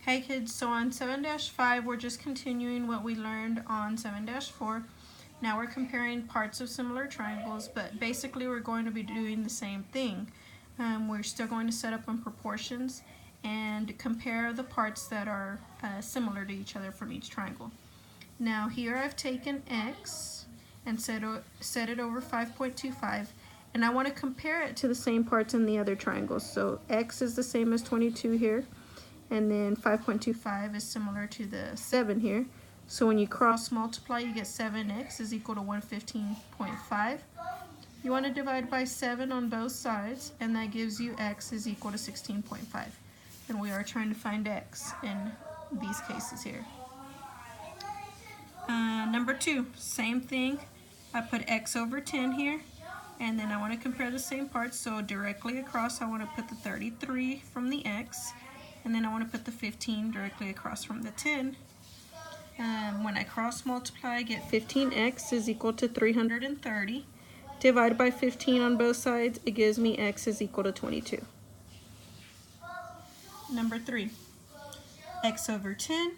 Hey kids, so on 7-5 we're just continuing what we learned on 7-4. Now we're comparing parts of similar triangles, but basically we're going to be doing the same thing. We're still going to set up in proportions and compare the parts that are similar to each other from each triangle. Now here I've taken x and set it over 5.25, and I want to compare it to the same parts in the other triangles. So x is the same as 22 here, and then 5.25 is similar to the 7 here. So when you cross multiply, you get 7x is equal to 115.5. You want to divide by 7 on both sides, and that gives you x is equal to 16.5. And we are trying to find x in these cases here. Number 2, same thing. I put x over 10 here, and then I want to compare the same parts. So directly across, I want to put the 33 from the x, and then I want to put the 15 directly across from the 10. When I cross multiply, I get 15x is equal to 330. Divided by 15 on both sides, it gives me x is equal to 22. Number 3, x over 10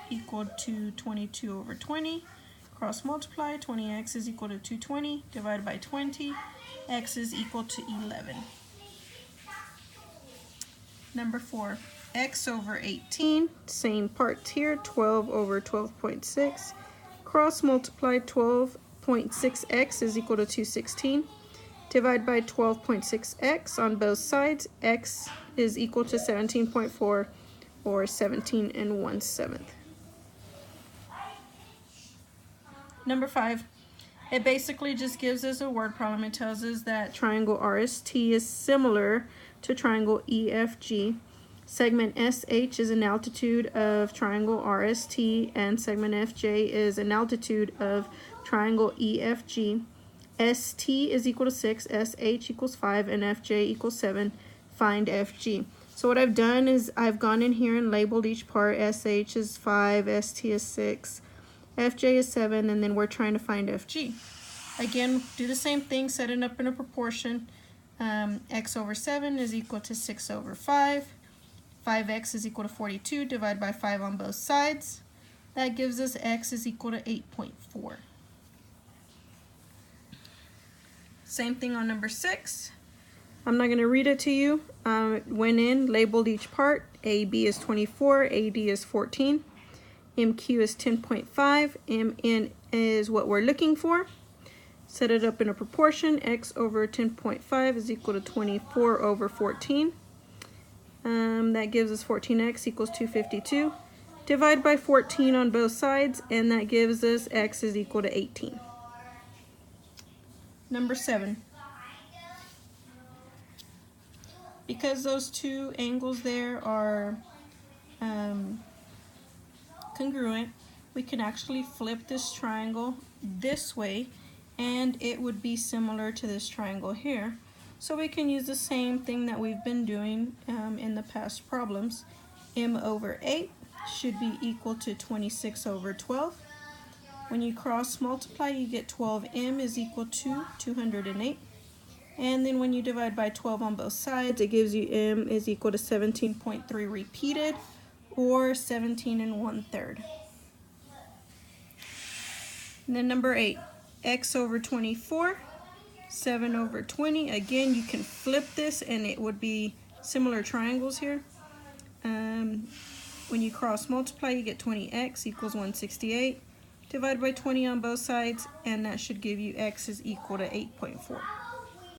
equal to 22 over 20. Cross multiply, 20x is equal to 220. Divided by 20, x is equal to 11. Number 4, x over 18, same parts here, 12 over 12.6. Cross multiply, 12.6x is equal to 216. Divide by 12.6x on both sides, x is equal to 17.4, or 17 1/7. Number 5, it basically just gives us a word problem. It tells us that triangle RST is similar to triangle EFG. Segment SH is an altitude of triangle RST, and segment FJ is an altitude of triangle EFG. ST is equal to 6, SH equals 5, and FJ equals 7. Find FG. So what I've done is I've gone in here and labeled each part. SH is 5, ST is 6, FJ is 7, and then we're trying to find FG. Again, do the same thing, set it up in a proportion. X over 7 is equal to 6 over 5. 5x is equal to 42, divided by 5 on both sides. That gives us x is equal to 8.4. Same thing on number 6. I'm not going to read it to you. Went in, labeled each part. AB is 24, AD is 14. MQ is 10.5, MN is what we're looking for. Set it up in a proportion. X over 10.5 is equal to 24 over 14. That gives us 14x equals 252. Divide by 14 on both sides, and that gives us x is equal to 18. Number 7. Because those two angles there are congruent, we can actually flip this triangle this way, and it would be similar to this triangle here. So we can use the same thing that we've been doing in the past problems. M over 8 should be equal to 26 over 12. When you cross multiply, you get 12m is equal to 208. And then when you divide by 12 on both sides, it gives you m is equal to 17.3 repeated, or 17 1/3. And then number 8, x over 24, 7 over 20. Again, you can flip this and it would be similar triangles here. When you cross multiply, you get 20x equals 168. Divide by 20 on both sides, and that should give you x is equal to 8.4.